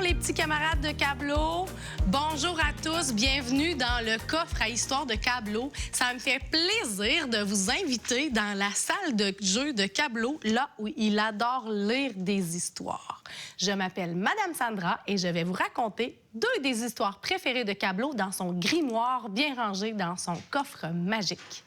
les petits camarades de Cablo. Bonjour à tous, bienvenue dans le coffre à histoire de Cablo. Ça me fait plaisir de vous inviter dans la salle de jeu de Cablo, là où il adore lire des histoires. Je m'appelle Madame Sandra et je vais vous raconter deux des histoires préférées de Cablo dans son grimoire bien rangé dans son coffre magique.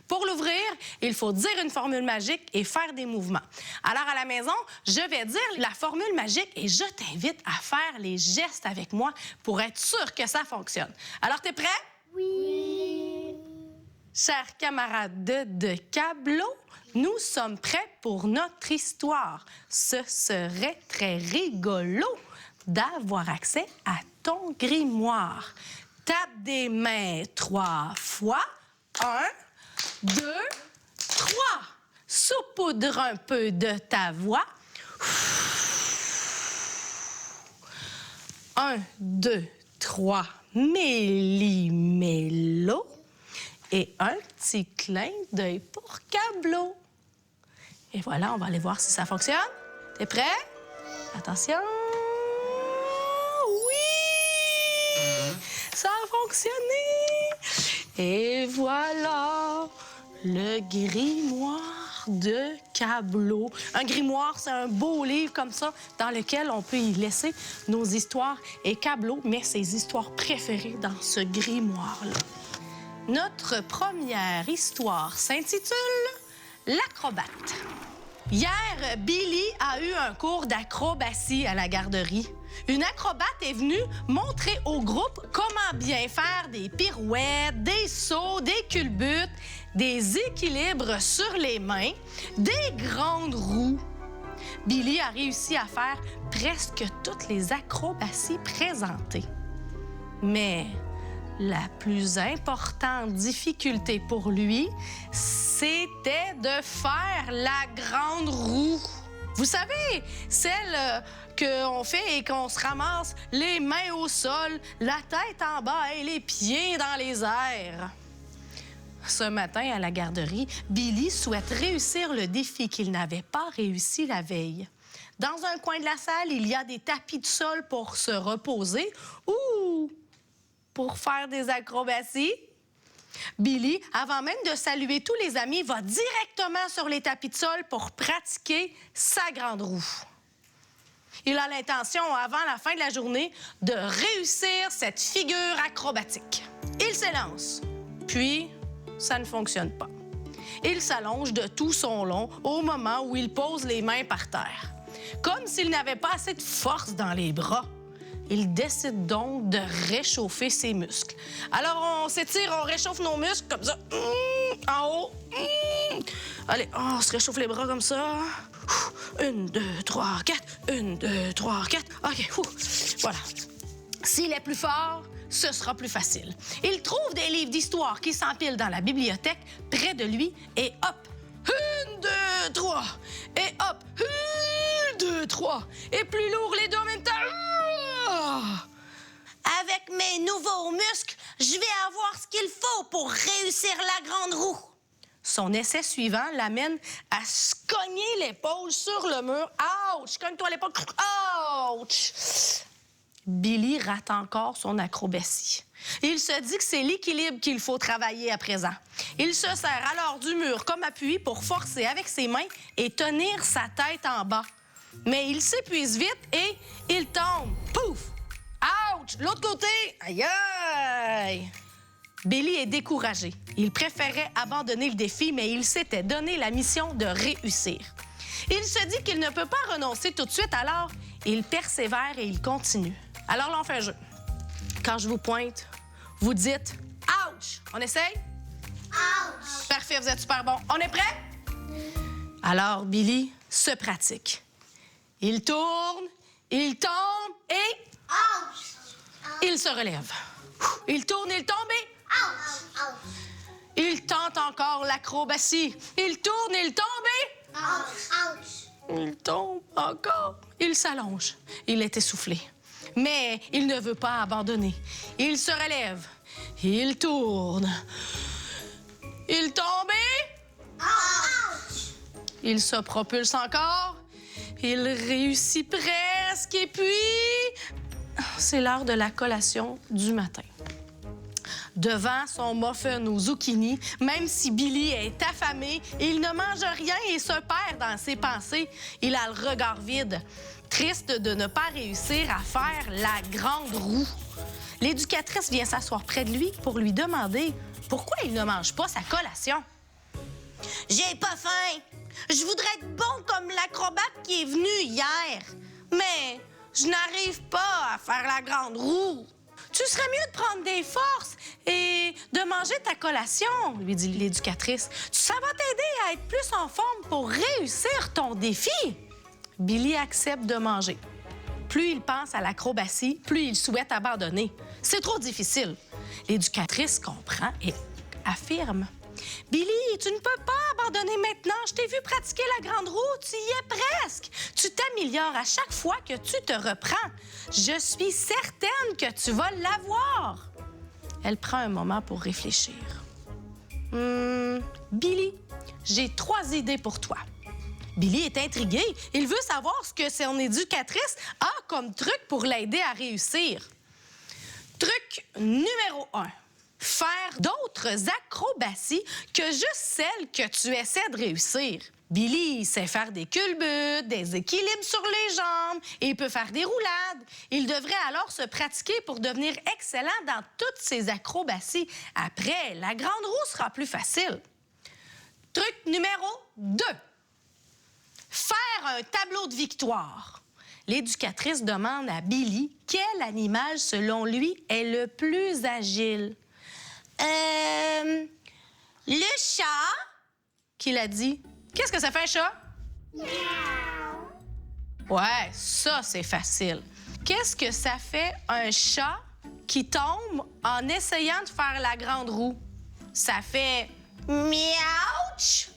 Pour l'ouvrir, il faut dire une formule magique et faire des mouvements. Alors, à la maison, je vais dire la formule magique et je t'invite à faire les gestes avec moi pour être sûr que ça fonctionne. Alors, t'es prêt? Oui! Chers camarades de Cablo, nous sommes prêts pour notre histoire. Ce serait très rigolo d'avoir accès à ton grimoire. Tape des mains 3 fois. 1, 2, 3. Saupoudre un peu de ta voix. 1, 2, 3. Méli-mélo. Et un petit clin d'œil pour Cablo. Et voilà, on va aller voir si ça fonctionne. T'es prêt? Attention. Oui! Ça a fonctionné! Et voilà le grimoire de Cablo. Un grimoire, c'est un beau livre comme ça dans lequel on peut y laisser nos histoires. Et Cablo met ses histoires préférées dans ce grimoire-là. Notre première histoire s'intitule « L'acrobate ». Hier, Billy a eu un cours d'acrobatie à la garderie. Une acrobate est venue montrer au groupe comment bien faire des pirouettes, des sauts, des culbutes, des équilibres sur les mains, des grandes roues. Billy a réussi à faire presque toutes les acrobaties présentées. Mais la plus importante difficulté pour lui, c'était de faire la grande roue. Vous savez, celle qu'on fait et qu'on se ramasse les mains au sol, la tête en bas et les pieds dans les airs. Ce matin, à la garderie, Billy souhaite réussir le défi qu'il n'avait pas réussi la veille. Dans un coin de la salle, il y a des tapis de sol pour se reposer ou pour faire des acrobaties. Billy, avant même de saluer tous les amis, va directement sur les tapis de sol pour pratiquer sa grande roue. Il a l'intention, avant la fin de la journée, de réussir cette figure acrobatique. Il s'élance, puis ça ne fonctionne pas. Il s'allonge de tout son long au moment où il pose les mains par terre, comme s'il n'avait pas assez de force dans les bras. Il décide donc de réchauffer ses muscles. Alors, on s'étire, on réchauffe nos muscles comme ça. En haut. Allez, on se réchauffe les bras comme ça. 1, 2, 3, 4. 1, 2, 3, 4. OK, voilà. S'il est plus fort, ce sera plus facile. Il trouve des livres d'histoire qui s'empilent dans la bibliothèque près de lui et hop! 1, 2, 3. Et hop! 1, 2, 3. Et plus lourd les deux en même temps. Avec mes nouveaux muscles, je vais avoir ce qu'il faut pour réussir la grande roue. Son essai suivant l'amène à se cogner l'épaule sur le mur. Ouch! Cogne-toi l'épaule. Ouch! Billy rate encore son acrobatie. Il se dit que c'est l'équilibre qu'il faut travailler à présent. Il se sert alors du mur comme appui pour forcer avec ses mains et tenir sa tête en bas. Mais il s'épuise vite et il tombe. Pouf! Ouch! L'autre côté! Aïe aïe! Billy est découragé. Il préférait abandonner le défi, mais il s'était donné la mission de réussir. Il se dit qu'il ne peut pas renoncer tout de suite, alors il persévère et il continue. Alors là, on fait un jeu. Quand je vous pointe, vous dites « Ouch! » On essaye? Ouch! Parfait, vous êtes super bon. On est prêt? Alors, Billy se pratique. Il tourne, il tombe et... Ouch! il se relève. Il tourne, il tombe et... Ouch! Ouch! il tente encore l'acrobatie. Il tourne, il tombe et... Ouch! Ouch! il tombe encore. Il s'allonge. Il est essoufflé. Mais il ne veut pas abandonner. Il se relève. Il tourne. Il tombe et... Ouch! il se propulse encore. Il réussit presque et puis... c'est l'heure de la collation du matin. Devant son muffin aux zucchini, même si Billy est affamé, il ne mange rien et se perd dans ses pensées. Il a le regard vide, triste de ne pas réussir à faire la grande roue. L'éducatrice vient s'asseoir près de lui pour lui demander pourquoi il ne mange pas sa collation. « J'ai pas faim. Je voudrais être bon comme l'acrobate qui est venu hier. Mais je n'arrive pas à faire la grande roue. » « Tu serais mieux de prendre des forces et de manger ta collation, » lui dit l'éducatrice. « Ça va t'aider à être plus en forme pour réussir ton défi. » Billy accepte de manger. Plus il pense à l'acrobatie, plus il souhaite abandonner. C'est trop difficile. L'éducatrice comprend et affirme. « Billy, tu ne peux pas abandonner maintenant. Je t'ai vu pratiquer la grande roue. Tu y es presque. Tu t'améliores à chaque fois que tu te reprends. Je suis certaine que tu vas l'avoir. » Elle prend un moment pour réfléchir. « Billy, j'ai 3 idées pour toi. » Billy est intrigué. Il veut savoir ce que son éducatrice a comme truc pour l'aider à réussir. Truc numéro 1. Faire d'autres acrobaties que juste celles que tu essaies de réussir. Billy sait faire des culbutes, des équilibres sur les jambes et peut faire des roulades. Il devrait alors se pratiquer pour devenir excellent dans toutes ses acrobaties. Après, la grande roue sera plus facile. Truc numéro 2. Faire un tableau de victoire. L'éducatrice demande à Billy quel animal, selon lui, est le plus agile. Le chat, qu'il a dit. Qu'est-ce que ça fait un chat? Ouais, ça, c'est facile. Qu'est-ce que ça fait un chat qui tombe en essayant de faire la grande roue? Ça fait miauch!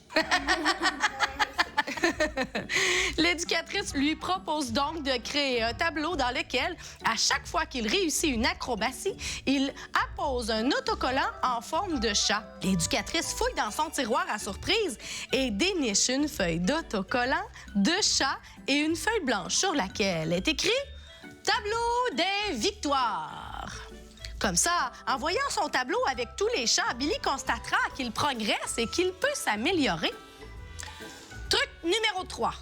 L'éducatrice lui propose donc de créer un tableau dans lequel, à chaque fois qu'il réussit une acrobatie, il appose un autocollant en forme de chat. L'éducatrice fouille dans son tiroir à surprise et déniche une feuille d'autocollant de chat et une feuille blanche sur laquelle est écrit « Tableau des victoires ». Comme ça, en voyant son tableau avec tous les chats, Billy constatera qu'il progresse et qu'il peut s'améliorer. Truc numéro 3.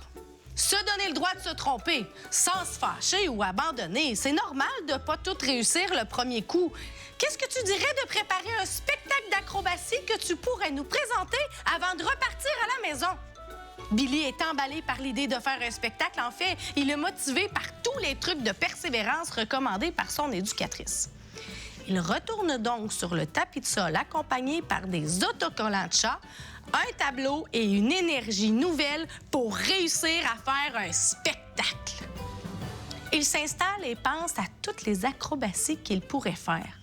Se donner le droit de se tromper, sans se fâcher ou abandonner. C'est normal de ne pas tout réussir le premier coup. Qu'est-ce que tu dirais de préparer un spectacle d'acrobatie que tu pourrais nous présenter avant de repartir à la maison? Billy est emballé par l'idée de faire un spectacle. En fait, il est motivé par tous les trucs de persévérance recommandés par son éducatrice. Il retourne donc sur le tapis de sol accompagné par des autocollants de chat, un tableau et une énergie nouvelle pour réussir à faire un spectacle. Il s'installe et pense à toutes les acrobaties qu'il pourrait faire.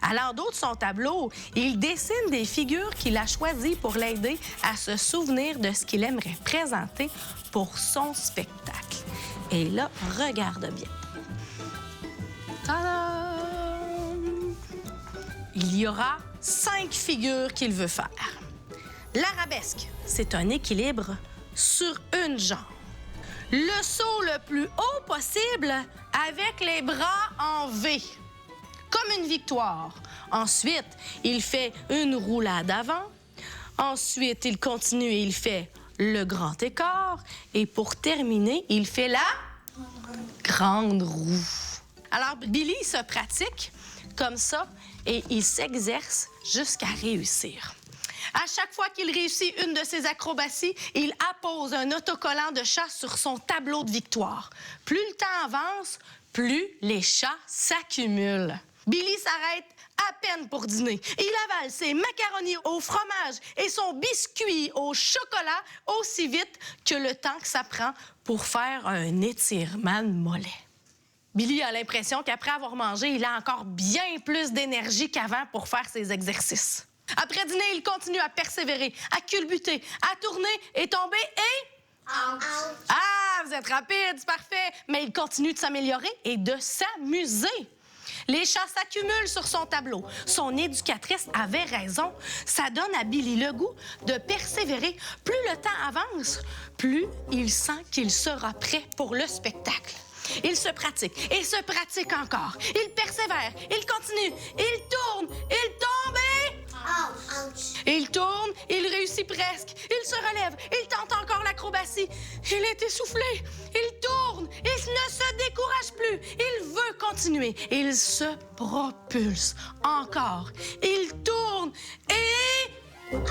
À l'endos de son tableau, il dessine des figures qu'il a choisies pour l'aider à se souvenir de ce qu'il aimerait présenter pour son spectacle. Et là, regarde bien. Tadam! Il y aura 5 figures qu'il veut faire. L'arabesque, c'est un équilibre sur une jambe. Le saut le plus haut possible avec les bras en V, comme une victoire. Ensuite, il fait une roulade avant. Ensuite, il continue et il fait le grand écart. Et pour terminer, il fait la grande roue. Alors, Billy se pratique comme ça et il s'exerce jusqu'à réussir. À chaque fois qu'il réussit une de ses acrobaties, il appose un autocollant de chat sur son tableau de victoire. Plus le temps avance, plus les chats s'accumulent. Billy s'arrête à peine pour dîner. Il avale ses macaronis au fromage et son biscuit au chocolat aussi vite que le temps que ça prend pour faire un étirement de mollet. Billy a l'impression qu'après avoir mangé, il a encore bien plus d'énergie qu'avant pour faire ses exercices. Après dîner, il continue à persévérer, à culbuter, à tourner et tomber et... Out. Ah, vous êtes rapide, c'est parfait! Mais il continue de s'améliorer et de s'amuser. Les chats s'accumulent sur son tableau. Son éducatrice avait raison. Ça donne à Billy le goût de persévérer. Plus le temps avance, plus il sent qu'il sera prêt pour le spectacle. Il se pratique encore. Il persévère, il continue, il tourne, il tombe et... Ouch. Il tourne, il réussit presque. Il se relève, il tente encore l'acrobatie. Il est essoufflé. Il tourne, il ne se décourage plus. Il veut continuer. Il se propulse encore. Il tourne et... Ouch.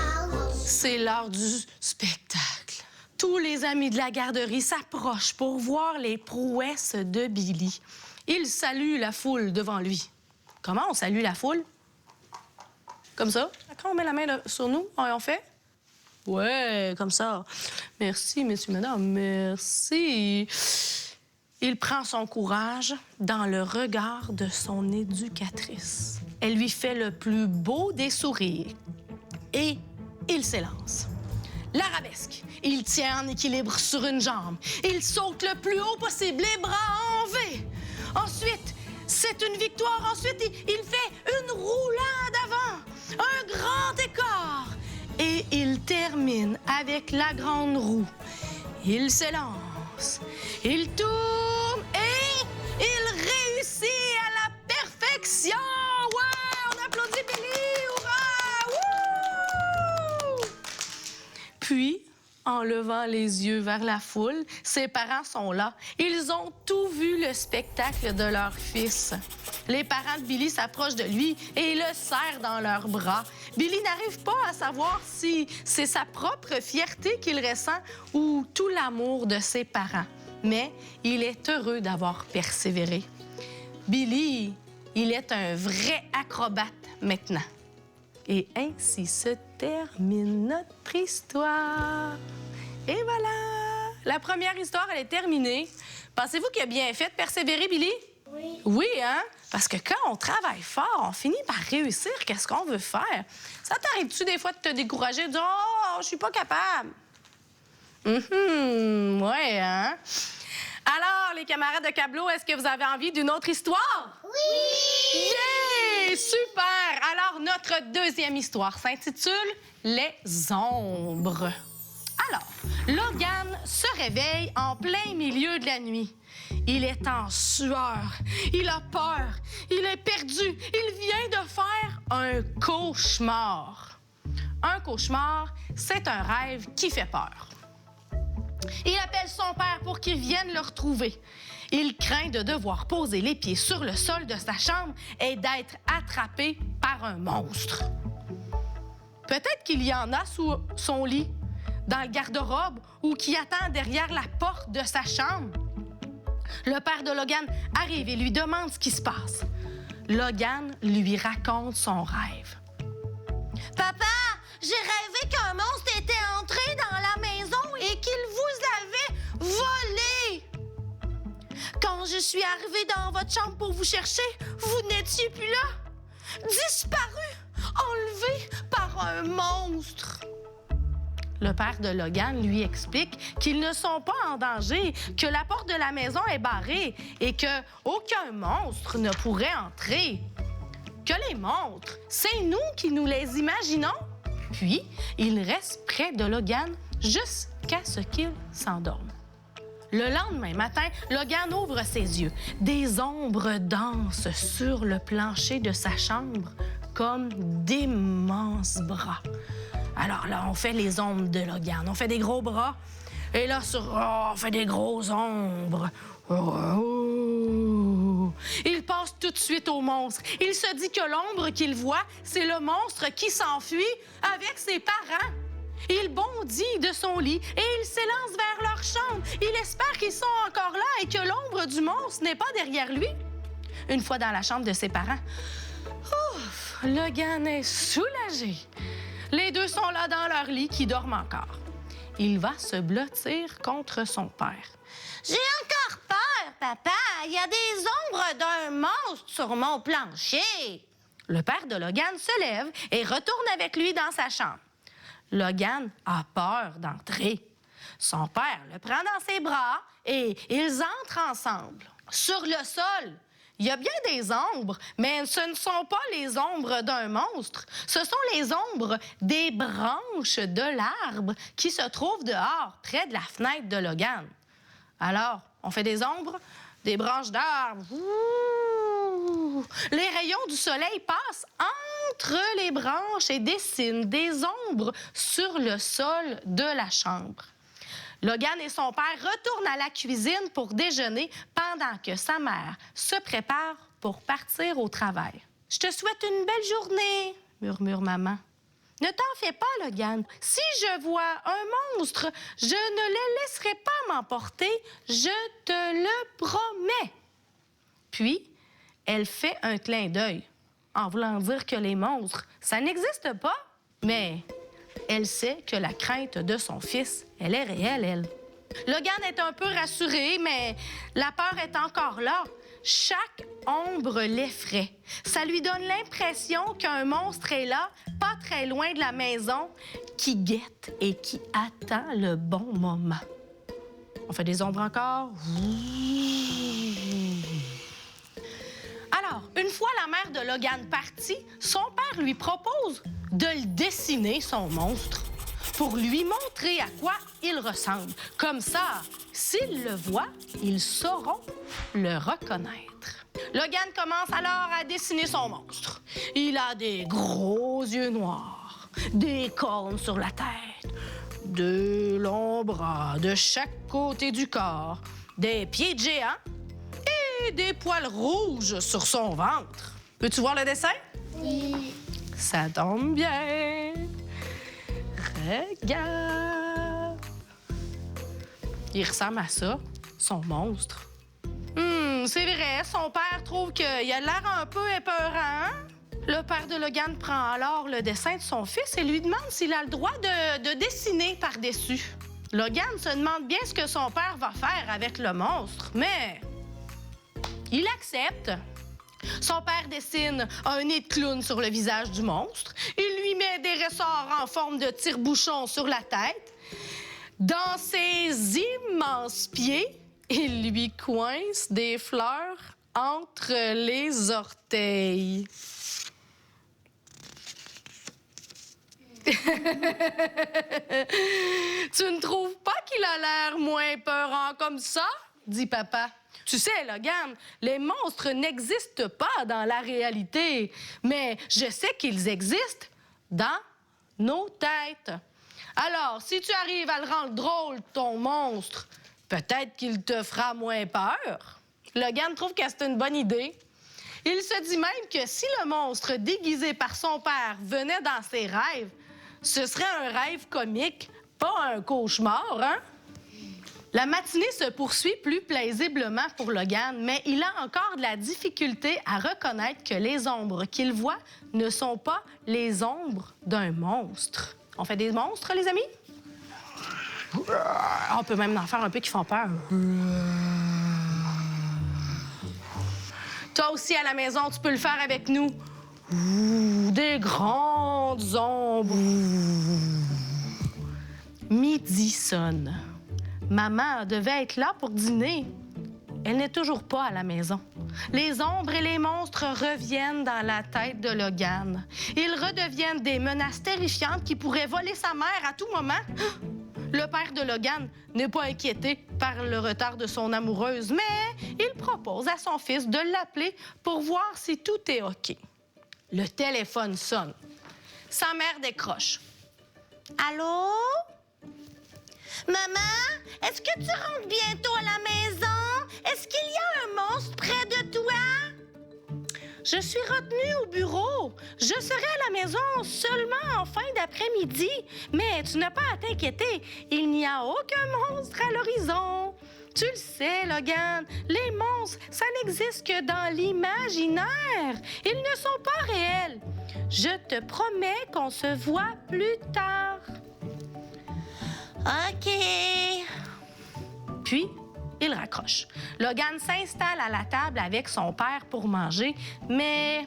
C'est l'heure du spectacle. Tous les amis de la garderie s'approchent pour voir les prouesses de Billy. Il salue la foule devant lui. Comment on salue la foule? Comme ça. Quand on met la main sur nous, on fait? Ouais, comme ça. Merci, monsieur, madame, merci. Il prend son courage dans le regard de son éducatrice. Elle lui fait le plus beau des sourires. Et il s'élance. L'arabesque. Il tient en équilibre sur une jambe. Il saute le plus haut possible, les bras en V. Ensuite, c'est une victoire. Ensuite, il fait une roulade avant. Un grand écart. Et il termine avec la grande roue. Il s'élance. Il tourne et il réussit à la perfection. Ouais, on applaudit Billy. Hurrah! Wouh! Puis, en levant les yeux vers la foule, ses parents sont là. Ils ont tout vu le spectacle de leur fils. Les parents de Billy s'approchent de lui et le serrent dans leurs bras. Billy n'arrive pas à savoir si c'est sa propre fierté qu'il ressent ou tout l'amour de ses parents. Mais il est heureux d'avoir persévéré. Billy, il est un vrai acrobate maintenant. Et ainsi se termine notre histoire. Et voilà! La première histoire, elle est terminée. Pensez-vous qu'il a bien fait de persévérer, Billy? Oui. Oui, hein? Parce que quand on travaille fort, on finit par réussir qu'est-ce qu'on veut faire. Ça t'arrive-tu des fois de te décourager, de dire « Oh, je suis pas capable! » Ouais, hein? Alors, les camarades de Cablo, est-ce que vous avez envie d'une autre histoire? Oui! Yeah! Super! Alors, notre deuxième histoire s'intitule « Les ombres ». Alors, Logan se réveille en plein milieu de la nuit. Il est en sueur, il a peur, il est perdu, il vient de faire un cauchemar. Un cauchemar, c'est un rêve qui fait peur. Il appelle son père pour qu'il vienne le retrouver. Il craint de devoir poser les pieds sur le sol de sa chambre et d'être attrapé par un monstre. Peut-être qu'il y en a sous son lit, dans le garde-robe ou qui attend derrière la porte de sa chambre. Le père de Logan arrive et lui demande ce qui se passe. Logan lui raconte son rêve. « Papa, j'ai rêvé qu'un monstre était entré dans la maison et qu'il vous avait volé. Quand je suis arrivée dans votre chambre pour vous chercher, vous n'étiez plus là. Disparu, enlevé par un monstre. » Le père de Logan lui explique qu'ils ne sont pas en danger, que la porte de la maison est barrée et que aucun monstre ne pourrait entrer. Que les monstres, c'est nous qui nous les imaginons. Puis, il reste près de Logan jusqu'à ce qu'il s'endorme. Le lendemain matin, Logan ouvre ses yeux. Des ombres dansent sur le plancher de sa chambre comme d'immenses bras. Alors là, on fait les ombres de Logan. On fait des gros bras. Et là, on fait des grosses ombres. Il passe tout de suite au monstre. Il se dit que l'ombre qu'il voit, c'est le monstre qui s'enfuit avec ses parents. Il bondit de son lit et il s'élance vers leur chambre. Il espère qu'ils sont encore là et que l'ombre du monstre n'est pas derrière lui. Une fois dans la chambre de ses parents, ouf, Logan est soulagé. Les deux sont là dans leur lit qui dorment encore. Il va se blottir contre son père. « J'ai encore peur, papa. Il y a des ombres d'un monstre sur mon plancher. » Le père de Logan se lève et retourne avec lui dans sa chambre. Logan a peur d'entrer. Son père le prend dans ses bras et ils entrent ensemble. Sur le sol, il y a bien des ombres, mais ce ne sont pas les ombres d'un monstre. Ce sont les ombres des branches de l'arbre qui se trouvent dehors, près de la fenêtre de Logan. Alors, on fait des ombres? des branches d'arbres. Ouh! Les rayons du soleil passent entre les branches et dessinent des ombres sur le sol de la chambre. Logan et son père retournent à la cuisine pour déjeuner pendant que sa mère se prépare pour partir au travail. « Je te souhaite une belle journée », murmure maman. « Ne t'en fais pas, Logan. Si je vois un monstre, je ne le laisserai pas m'emporter. Je te le promets. » Puis, elle fait un clin d'œil, en voulant dire que les monstres, ça n'existe pas, mais elle sait que la crainte de son fils, elle est réelle, elle. Logan est un peu rassuré, mais la peur est encore là. Chaque ombre l'effraie. Ça lui donne l'impression qu'un monstre est là, pas très loin de la maison, qui guette et qui attend le bon moment. On fait des ombres encore. Alors, une fois la mère de Logan partie, son père lui propose de le dessiner, son monstre, pour lui montrer à quoi il ressemble. Comme ça, s'ils le voient, ils sauront le reconnaître. Logan commence alors à dessiner son monstre. Il a des gros yeux noirs, des cornes sur la tête, de longs bras de chaque côté du corps, des pieds de géant et des poils rouges sur son ventre. Peux-tu voir le dessin? Oui. Ça tombe bien. Regarde. Il ressemble à ça, son monstre. C'est vrai, son père trouve qu'il a l'air un peu épeurant. Le père de Logan prend alors le dessin de son fils et lui demande s'il a le droit de dessiner par-dessus. Logan se demande bien ce que son père va faire avec le monstre, mais il accepte. Son père dessine un nez de clown sur le visage du monstre. Il lui met des ressorts en forme de tire-bouchon sur la tête. Dans ses immenses pieds, il lui coince des fleurs entre les orteils. Tu ne trouves pas qu'il a l'air moins peurant comme ça? Dit papa. Tu sais, Logan, les monstres n'existent pas dans la réalité, mais je sais qu'ils existent dans nos têtes. Alors, si tu arrives à le rendre drôle, ton monstre, peut-être qu'il te fera moins peur. Logan trouve que c'est une bonne idée. Il se dit même que si le monstre déguisé par son père venait dans ses rêves, ce serait un rêve comique, pas un cauchemar, hein? La matinée se poursuit plus paisiblement pour Logan, mais il a encore de la difficulté à reconnaître que les ombres qu'il voit ne sont pas les ombres d'un monstre. On fait des monstres, les amis? On peut même en faire un peu qui font peur. Toi aussi, à la maison, tu peux le faire avec nous. Des grandes ombres. Midi sonne. Maman devait être là pour dîner. Elle n'est toujours pas à la maison. Les ombres et les monstres reviennent dans la tête de Logan. Ils redeviennent des menaces terrifiantes qui pourraient voler sa mère à tout moment. Le père de Logan n'est pas inquiété par le retard de son amoureuse, mais il propose à son fils de l'appeler pour voir si tout est OK. Le téléphone sonne. Sa mère décroche. Allô? Maman, est-ce que tu rentres bientôt à la maison? Est-ce qu'il y a un monstre près de toi? Je suis retenue au bureau. Je serai à la maison seulement en fin d'après-midi. Mais tu n'as pas à t'inquiéter. Il n'y a aucun monstre à l'horizon. Tu le sais, Logan, les monstres, ça n'existe que dans l'imaginaire. Ils ne sont pas réels. Je te promets qu'on se voit plus tard. OK. Puis, il raccroche. Logan s'installe à la table avec son père pour manger, mais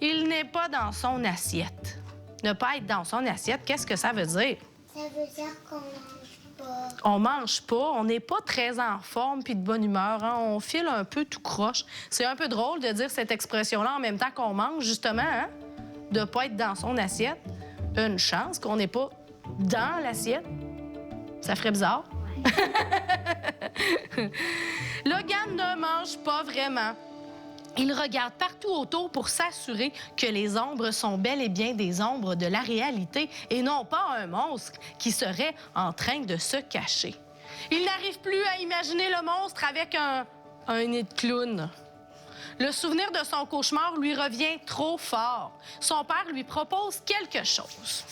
il n'est pas dans son assiette. Ne pas être dans son assiette, qu'est-ce que ça veut dire? Ça veut dire qu'on mange pas. On mange pas, on n'est pas très en forme puis de bonne humeur, hein? On file un peu tout croche. C'est un peu drôle de dire cette expression-là en même temps qu'on mange, justement, hein? De pas être dans son assiette. Une chance qu'on n'est pas dans l'assiette. Ça ferait bizarre. Logan ne mange pas vraiment. Il regarde partout autour pour s'assurer que les ombres sont bel et bien des ombres de la réalité et non pas un monstre qui serait en train de se cacher. Il n'arrive plus à imaginer le monstre avec un nez de clown. Le souvenir de son cauchemar lui revient trop fort. Son père lui propose quelque chose.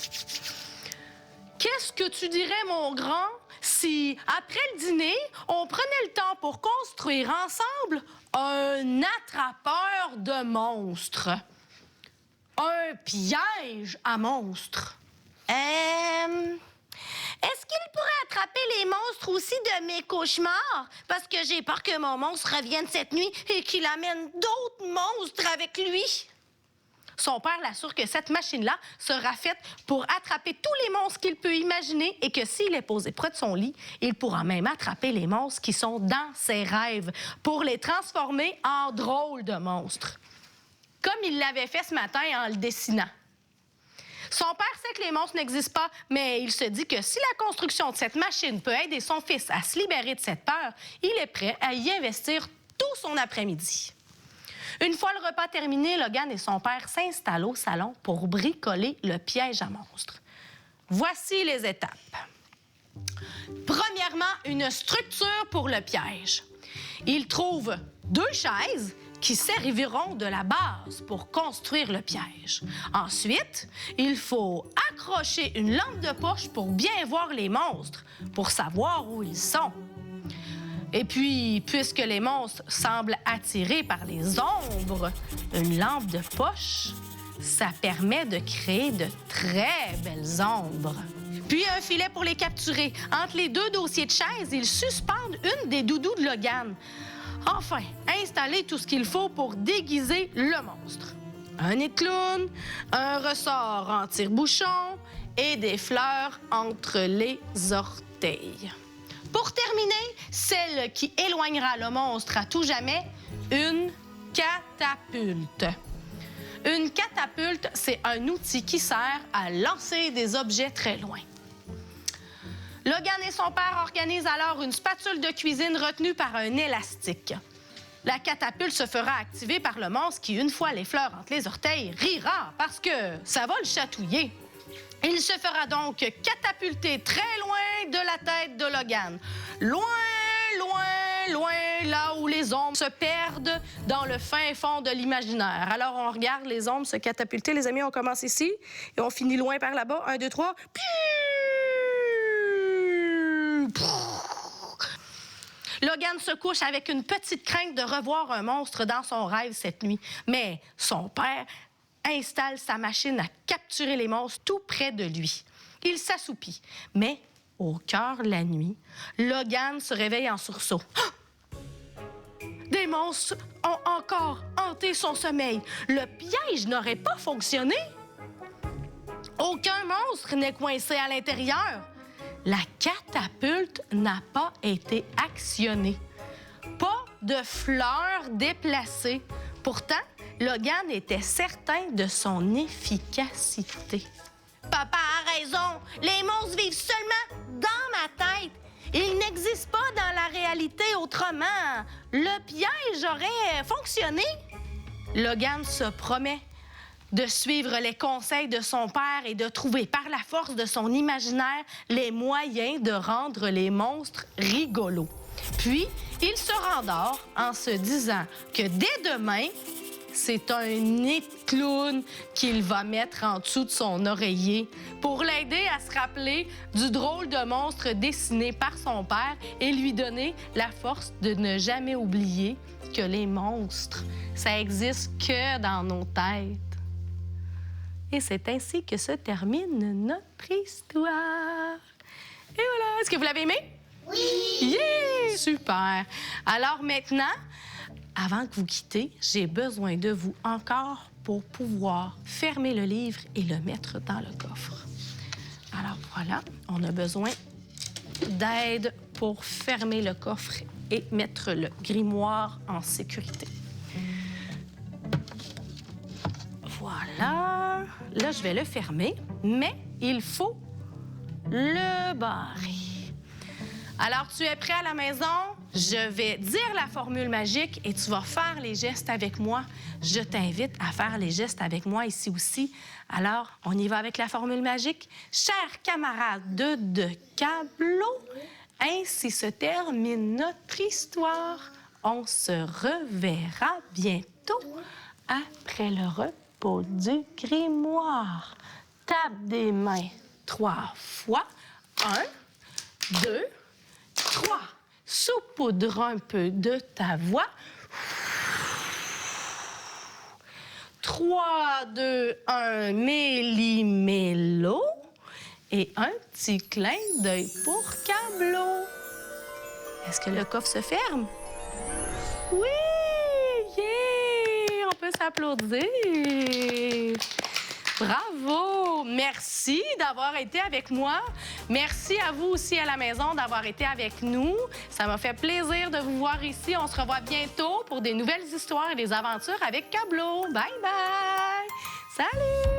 Qu'est-ce que tu dirais, mon grand, si, après le dîner, on prenait le temps pour construire ensemble un attrapeur de monstres? Un piège à monstres. Est-ce qu'il pourrait attraper les monstres aussi de mes cauchemars? Parce que j'ai peur que mon monstre revienne cette nuit et qu'il amène d'autres monstres avec lui. Son père l'assure que cette machine-là sera faite pour attraper tous les monstres qu'il peut imaginer et que s'il est posé près de son lit, il pourra même attraper les monstres qui sont dans ses rêves pour les transformer en drôles de monstres. Comme il l'avait fait ce matin en le dessinant. Son père sait que les monstres n'existent pas, mais il se dit que si la construction de cette machine peut aider son fils à se libérer de cette peur, il est prêt à y investir tout son après-midi. Une fois le repas terminé, Logan et son père s'installent au salon pour bricoler le piège à monstres. Voici les étapes. Premièrement, une structure pour le piège. Ils trouvent 2 chaises qui serviront de la base pour construire le piège. Ensuite, il faut accrocher une lampe de poche pour bien voir les monstres, pour savoir où ils sont. Et puis, puisque les monstres semblent attirés par les ombres, une lampe de poche, ça permet de créer de très belles ombres. Puis un filet pour les capturer. Entre les 2 dossiers de chaises, ils suspendent une des doudous de Logan. Enfin, installer tout ce qu'il faut pour déguiser le monstre. Un nez de clown, un ressort en tire-bouchon et des fleurs entre les orteils. Pour terminer, celle qui éloignera le monstre à tout jamais, une catapulte. Une catapulte, c'est un outil qui sert à lancer des objets très loin. Logan et son père organisent alors une spatule de cuisine retenue par un élastique. La catapulte se fera activer par le monstre qui, une fois les fleurs entre les orteils, rira parce que ça va le chatouiller. Il se fera donc catapulter très loin de la tête de Logan. Loin, loin, loin, là où les ombres se perdent dans le fin fond de l'imaginaire. Alors, on regarde les ombres se catapulter. Les amis, on commence ici et on finit loin par là-bas. 1, 2, 3. Logan se couche avec une petite crainte de revoir un monstre dans son rêve cette nuit. Mais son père installe sa machine à capturer les monstres tout près de lui. Il s'assoupit. Mais, au cœur de la nuit, Logan se réveille en sursaut. Des monstres ont encore hanté son sommeil. Le piège n'aurait pas fonctionné. Aucun monstre n'est coincé à l'intérieur. La catapulte n'a pas été actionnée. Pas de fleurs déplacées. Pourtant, Logan était certain de son efficacité. Papa a raison. Les monstres vivent seulement dans ma tête. Ils n'existent pas dans la réalité autrement. Le piège aurait fonctionné. Logan se promet de suivre les conseils de son père et de trouver par la force de son imaginaire les moyens de rendre les monstres rigolos. Puis, il se rendort en se disant que dès demain, c'est un nez de clown qu'il va mettre en dessous de son oreiller pour l'aider à se rappeler du drôle de monstre dessiné par son père et lui donner la force de ne jamais oublier que les monstres, ça existe que dans nos têtes. Et c'est ainsi que se termine notre histoire. Et voilà. Est-ce que vous l'avez aimé? Oui! Yeah! Super! Alors maintenant, avant que vous quittez, j'ai besoin de vous encore pour pouvoir fermer le livre et le mettre dans le coffre. Alors voilà, on a besoin d'aide pour fermer le coffre et mettre le grimoire en sécurité. Voilà. Là, je vais le fermer, mais il faut le barrer. Alors, tu es prêt à la maison? Je vais dire la formule magique et tu vas faire les gestes avec moi. Je t'invite à faire les gestes avec moi ici aussi. Alors, on y va avec la formule magique. Chers camarades de Cablo, ainsi se termine notre histoire. On se reverra bientôt après le repos du grimoire. Tape des mains 3 fois. 1, 2, 3. Saupoudre un peu de ta voix. 3, 2, 1, méli-mélo. Et un petit clin d'œil pour Cablo. Est-ce que le coffre se ferme? Oui! Yeah! On peut s'applaudir. Bravo! Merci d'avoir été avec moi. Merci à vous aussi à la maison d'avoir été avec nous. Ça m'a fait plaisir de vous voir ici. On se revoit bientôt pour des nouvelles histoires et des aventures avec Cablo. Bye bye! Salut!